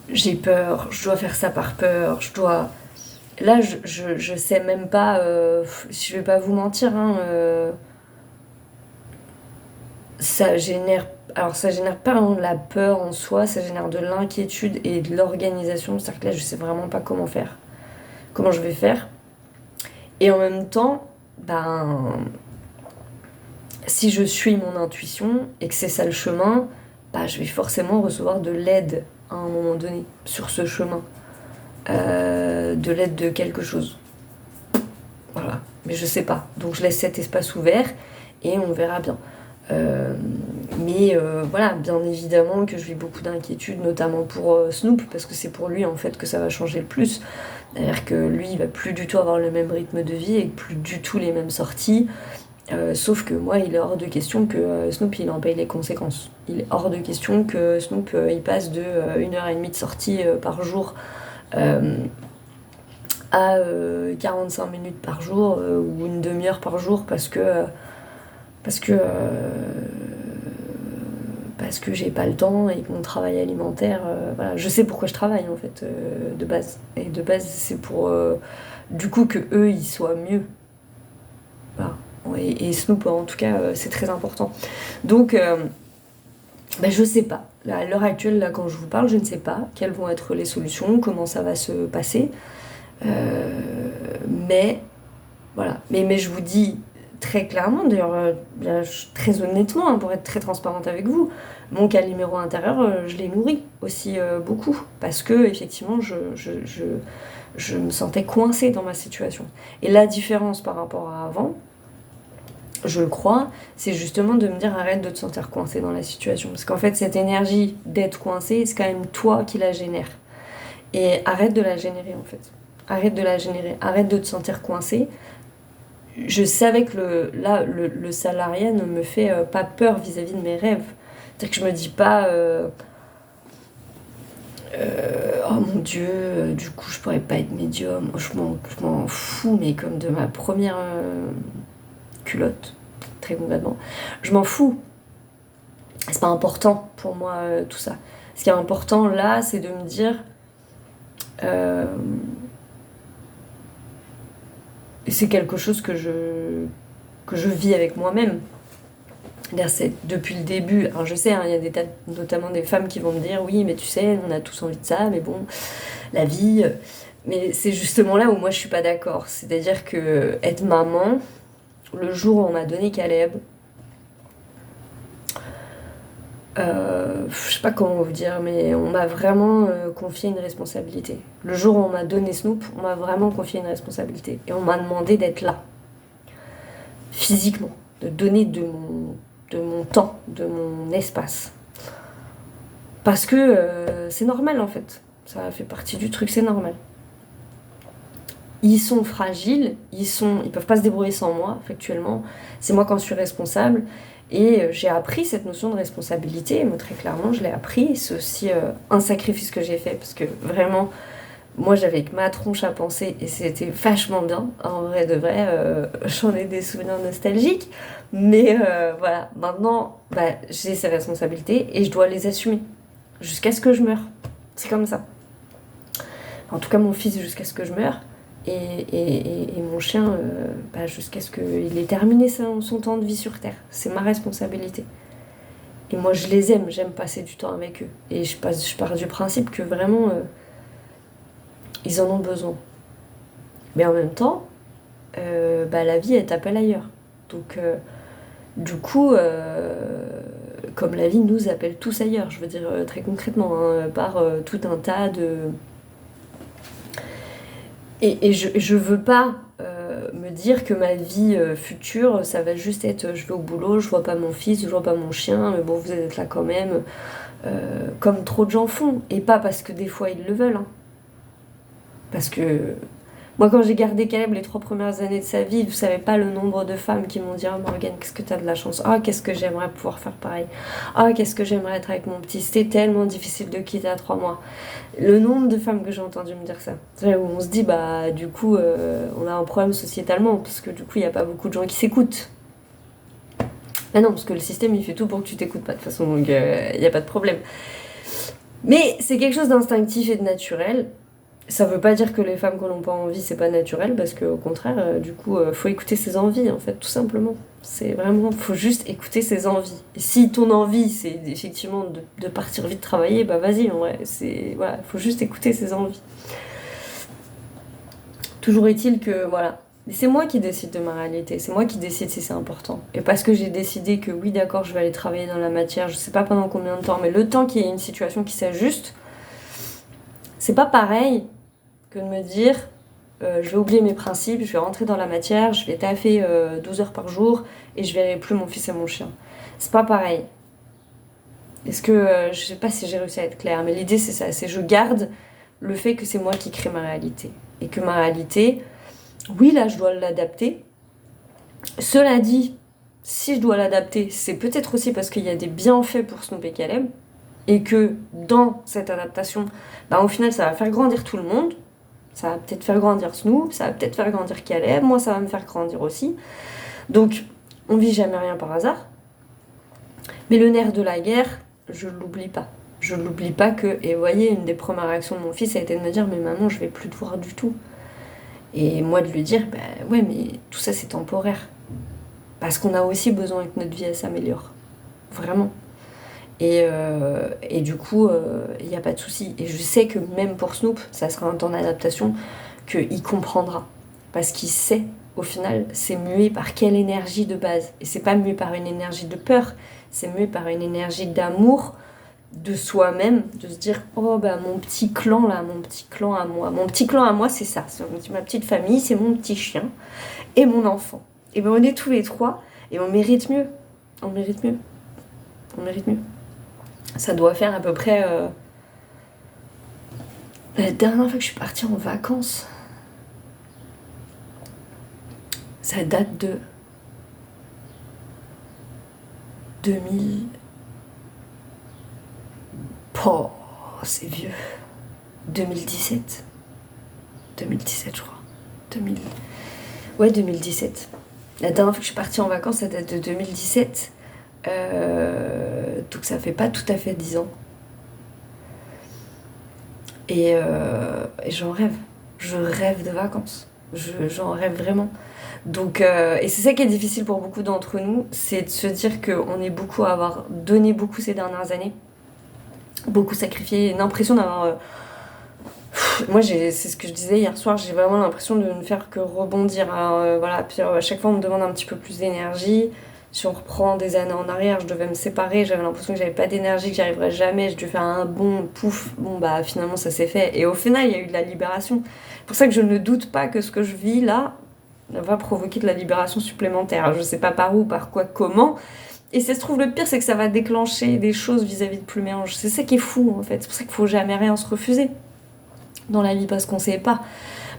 j'ai peur, je dois faire ça par peur, je dois... Là, je sais même pas, je vais pas vous mentir, hein, ça génère... Alors ça génère pas vraiment de la peur en soi, ça génère de l'inquiétude et de l'organisation. C'est-à-dire que là, je sais vraiment pas comment faire, comment je vais faire. Et en même temps, si je suis mon intuition et que c'est ça le chemin, je vais forcément recevoir de l'aide à un moment donné sur ce chemin. De l'aide de quelque chose. Voilà. Mais je sais pas. Donc je laisse cet espace ouvert et on verra bien. Voilà, bien évidemment que je vis beaucoup d'inquiétudes, notamment pour Snoop, parce que c'est pour lui en fait que ça va changer le plus. C'est-à-dire que lui, il va plus du tout avoir le même rythme de vie et plus du tout les mêmes sorties. Sauf que moi, il est hors de question que Snoop il en paye les conséquences. Il est hors de question que Snoop il passe de 1h30 de sortie par jour à 45 minutes par jour ou une demi-heure par jour parce que j'ai pas le temps et que mon travail alimentaire, voilà, je sais pourquoi je travaille en fait de base. Et de base c'est pour du coup que eux ils soient mieux. Voilà. Et Snoop en tout cas c'est très important. Donc je sais pas. Là, à l'heure actuelle, là, quand je vous parle, je ne sais pas quelles vont être les solutions, comment ça va se passer. Mais voilà. Mais je vous dis très clairement, d'ailleurs, très honnêtement, hein, pour être très transparente avec vous, mon Calimero intérieur, je l'ai nourri aussi beaucoup. Parce que, effectivement, je me sentais coincée dans ma situation. Et la différence par rapport à avant, je le crois, c'est justement de me dire arrête de te sentir coincé dans la situation. Parce qu'en fait, cette énergie d'être coincé, c'est quand même toi qui la génère. Et arrête de la générer en fait. Arrête de la générer. Arrête de te sentir coincé. Je savais que le salariat ne me fait pas peur vis-à-vis de mes rêves. C'est-à-dire que je me dis pas oh mon Dieu, du coup je pourrais pas être médium. Je m'en fous, mais comme de ma première culotte, très concrètement. Je m'en fous. C'est pas important pour moi tout ça. Ce qui est important là, c'est de me dire et c'est quelque chose que je vis avec moi-même. C'est depuis le début. Alors je sais, hein, il y a notamment des femmes qui vont me dire oui, mais tu sais, on a tous envie de ça, mais bon, la vie. Mais c'est justement là où moi je suis pas d'accord. C'est-à-dire que être maman, le jour où on m'a donné Caleb, je sais pas comment vous dire, mais on m'a vraiment confié une responsabilité. Le jour où on m'a donné Snoop, on m'a vraiment confié une responsabilité. Et on m'a demandé d'être là, physiquement, de donner de mon temps, de mon espace. Parce que c'est normal en fait. Ça fait partie du truc, c'est normal. Ils sont fragiles, ils peuvent pas se débrouiller sans moi, factuellement. C'est moi qui en suis responsable. Et j'ai appris cette notion de responsabilité, moi très clairement je l'ai appris, c'est aussi un sacrifice que j'ai fait, parce que vraiment, moi j'avais que ma tronche à penser, et c'était vachement bien, en vrai de vrai, j'en ai des souvenirs nostalgiques, mais voilà, maintenant j'ai ces responsabilités, et je dois les assumer, jusqu'à ce que je meure, c'est comme ça. En tout cas mon fils jusqu'à ce que je meure, et mon chien jusqu'à ce qu'il ait terminé son temps de vie sur Terre. C'est ma responsabilité. Et moi je les aime, j'aime passer du temps avec eux. Et je pars du principe que vraiment ils en ont besoin. Mais en même temps, la vie elle t'appelle ailleurs. Donc du coup, comme la vie nous appelle tous ailleurs, je veux dire très concrètement, par tout un tas de... Et je veux pas me dire que ma vie future, ça va juste être je vais au boulot, je vois pas mon fils, je vois pas mon chien, mais bon, vous êtes là quand même, comme trop de gens font. Et pas parce que des fois ils le veulent. Hein. Parce que moi, quand j'ai gardé Caleb les 3 premières années de sa vie, vous savez pas le nombre de femmes qui m'ont dit oh Morgane, qu'est-ce que t'as de la chance. Ah, qu'est-ce que j'aimerais pouvoir faire pareil. Ah, qu'est-ce que j'aimerais être avec mon petit. C'était tellement difficile de quitter à 3 mois. Le nombre de femmes que j'ai entendu me dire ça. C'est vrai, où on se dit, du coup, on a un problème sociétalement, parce que du coup, il n'y a pas beaucoup de gens qui s'écoutent. Mais non, parce que le système, il fait tout pour que tu t'écoutes pas, de toute façon, donc il n'y a pas de problème. Mais c'est quelque chose d'instinctif et de naturel. Ça veut pas dire que les femmes qui n'ont pas envie, c'est pas naturel, parce qu'au contraire, du coup, faut écouter ses envies, en fait, tout simplement. C'est vraiment, faut juste écouter ses envies. Et si ton envie, c'est effectivement de partir vite travailler, vas-y, en vrai, voilà, faut juste écouter ses envies. Toujours est-il que, voilà, c'est moi qui décide de ma réalité, c'est moi qui décide si c'est important. Et parce que j'ai décidé que oui, d'accord, je vais aller travailler dans la matière, je sais pas pendant combien de temps, mais le temps qu'il y ait une situation qui s'ajuste, c'est pas pareil que de me dire je vais oublier mes principes, je vais rentrer dans la matière, je vais taffer 12 heures par jour et je verrai plus mon fils et mon chien. C'est pas pareil. Est-ce que je sais pas si j'ai réussi à être claire, mais l'idée c'est ça, c'est je garde le fait que c'est moi qui crée ma réalité. Et que ma réalité, oui là je dois l'adapter. Cela dit, si je dois l'adapter, c'est peut-être aussi parce qu'il y a des bienfaits pour Snoop et Caleb, et que dans cette adaptation, au final ça va faire grandir tout le monde. Ça va peut-être faire grandir Snoop, ça va peut-être faire grandir Caleb, moi ça va me faire grandir aussi. Donc, on vit jamais rien par hasard. Mais le nerf de la guerre, je l'oublie pas. Je l'oublie pas que, et vous voyez, une des premières réactions de mon fils a été de me dire mais maman, je vais plus te voir du tout. Et moi de lui dire ouais mais tout ça c'est temporaire. Parce qu'on a aussi besoin que notre vie elle s'améliore. Vraiment. Et du coup, il n'y a pas de souci. Et je sais que même pour Snoop, ça sera un temps d'adaptation qu'il comprendra. Parce qu'il sait, au final, c'est mué par quelle énergie de base. Et c'est pas mué par une énergie de peur, c'est mué par une énergie d'amour de soi-même, de se dire oh mon petit clan là, mon petit clan à moi. Mon petit clan à moi, c'est ça. C'est ma petite famille, c'est mon petit chien et mon enfant. Et on est tous les 3 et on mérite mieux. On mérite mieux. On mérite mieux. Ça doit faire à peu près... La dernière fois que je suis partie en vacances, ça date de 2000... Oh, c'est vieux. 2017. 2017, je crois. 2000... Ouais, 2017. La dernière fois que je suis partie en vacances, ça date de 2017. Donc ça fait pas tout à fait 10 ans. Et j'en rêve. Je rêve de vacances. J'en rêve vraiment. Donc, et c'est ça qui est difficile pour beaucoup d'entre nous, c'est de se dire qu'on est beaucoup à avoir donné beaucoup ces dernières années. Beaucoup sacrifié. L'impression d'avoir... Moi, c'est ce que je disais hier soir, j'ai vraiment l'impression de ne faire que rebondir. Alors, voilà, puis à chaque fois, on me demande un petit peu plus d'énergie. Si on reprend des années en arrière, je devais me séparer, j'avais l'impression que j'avais pas d'énergie, que j'y arriverais jamais, j'ai dû faire un bond, pouf, finalement ça s'est fait. Et au final, il y a eu de la libération. C'est pour ça que je ne doute pas que ce que je vis là va provoquer de la libération supplémentaire. Je sais pas par où, par quoi, comment. Et ça se trouve, le pire, c'est que ça va déclencher des choses vis-à-vis de Pluméange. C'est ça qui est fou, en fait. C'est pour ça qu'il faut jamais rien se refuser dans la vie, parce qu'on sait pas.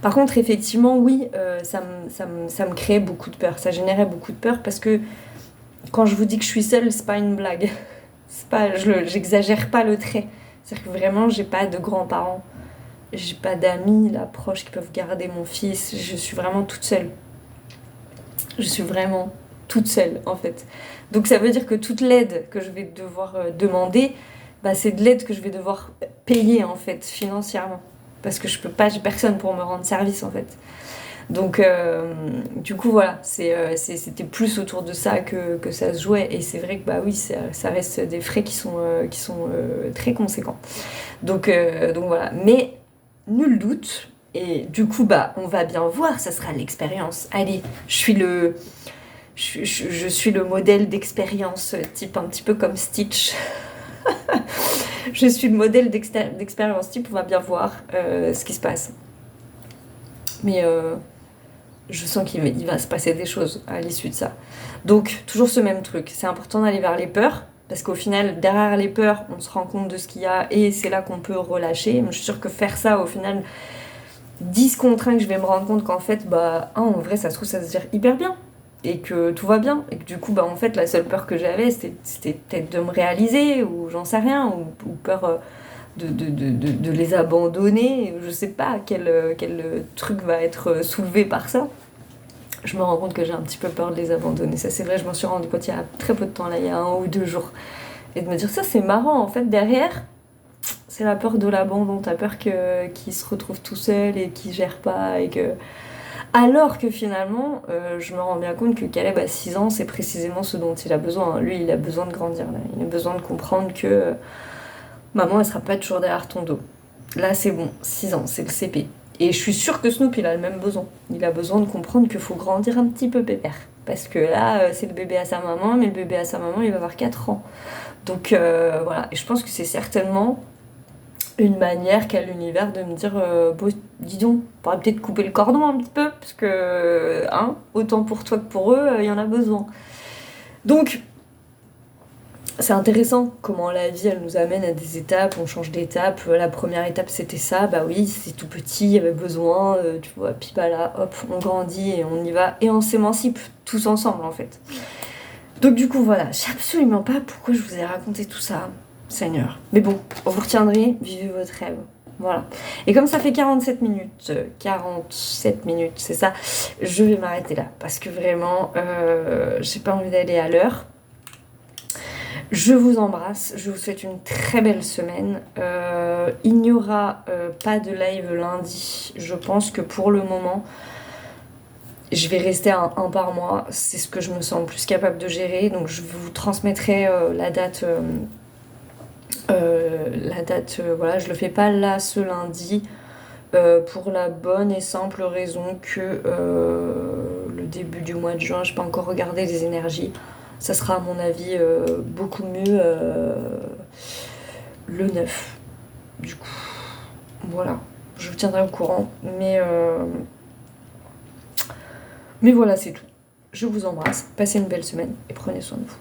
Par contre, effectivement, oui, ça me créait beaucoup de peur. Ça générait beaucoup de peur parce que quand je vous dis que je suis seule, c'est pas une blague. J'exagère pas le trait. C'est-à-dire que vraiment, j'ai pas de grands-parents. J'ai pas d'amis là proches qui peuvent garder mon fils. Je suis vraiment toute seule. Je suis vraiment toute seule en fait. Donc ça veut dire que toute l'aide que je vais devoir demander, bah, c'est de l'aide que je vais devoir payer en fait financièrement. Parce que je peux pas, j'ai personne pour me rendre service en fait. Donc du coup voilà, c'était plus autour de ça que ça se jouait. Et c'est vrai que bah oui, ça reste des frais qui sont très conséquents. Donc voilà. Mais nul doute. Et du coup, bah, on va bien voir, ça sera l'expérience. Allez, je suis le modèle d'expérience, type un petit peu comme Stitch. Je suis le modèle d'expérience type, on va bien voir ce qui se passe. Mais je sens qu'il va se passer des choses à l'issue de ça. Donc, toujours ce même truc. C'est important d'aller vers les peurs. Parce qu'au final, derrière les peurs, on se rend compte de ce qu'il y a et c'est là qu'on peut relâcher. Je suis sûre que faire ça, au final, 10 contre 1, que je vais me rendre compte qu'en fait, bah, en vrai, ça se trouve, ça se gère hyper bien. Et que tout va bien. Et que du coup, bah, en fait, la seule peur que j'avais, c'était peut-être de me réaliser, ou j'en sais rien, ou peur de les abandonner. Je sais pas quel truc va être soulevé par ça. Je me rends compte que j'ai un petit peu peur de les abandonner. Ça, c'est vrai, je m'en suis rendu compte il y a très peu de temps, là, il y a 1 ou 2 jours. Et de me dire, ça, c'est marrant, en fait, derrière, c'est la peur de l'abandon. T'as peur qu'il se retrouve tout seul et qu'il gère pas. Alors que finalement, je me rends bien compte que Caleb, à 6 ans, c'est précisément ce dont il a besoin. Lui, il a besoin de grandir, là. Il a besoin de comprendre que maman, elle sera pas toujours derrière ton dos. Là, c'est bon, 6 ans, c'est le CP. Et je suis sûre que Snoop, il a le même besoin. Il a besoin de comprendre qu'il faut grandir un petit peu pépère. Parce que là, c'est le bébé à sa maman, mais le bébé à sa maman, il va avoir 4 ans. Donc voilà, et je pense que c'est certainement une manière qu'a l'univers de me dire bon, dis donc, on pourrait peut-être couper le cordon un petit peu, parce que, hein, autant pour toi que pour eux, il y en a besoin. Donc, c'est intéressant comment la vie, elle nous amène à des étapes, on change d'étape. La première étape, c'était ça, bah oui, c'est tout petit, il y avait besoin, tu vois, puis bah là, hop, on grandit et on y va, et on s'émancipe tous ensemble, en fait. Donc du coup, voilà, je sais absolument pas pourquoi je vous ai raconté tout ça, Seigneur. Mais bon, vous retiendrez, vivez votre rêve. Voilà. Et comme ça fait 47 minutes, c'est ça, je vais m'arrêter là. Parce que vraiment, j'ai pas envie d'aller à l'heure. Je vous embrasse, je vous souhaite une très belle semaine. Il n'y aura pas de live lundi. Je pense que pour le moment, je vais rester à un par mois. C'est ce que je me sens le plus capable de gérer. Donc je vous transmettrai la date. Voilà, je le fais pas là ce lundi. Pour la bonne et simple raison que le début du mois de juin, je n'ai pas encore regardé les énergies. Ça sera à mon avis beaucoup mieux le 9. Du coup, voilà, je vous tiendrai au courant. Mais voilà, c'est tout. Je vous embrasse, passez une belle semaine et prenez soin de vous.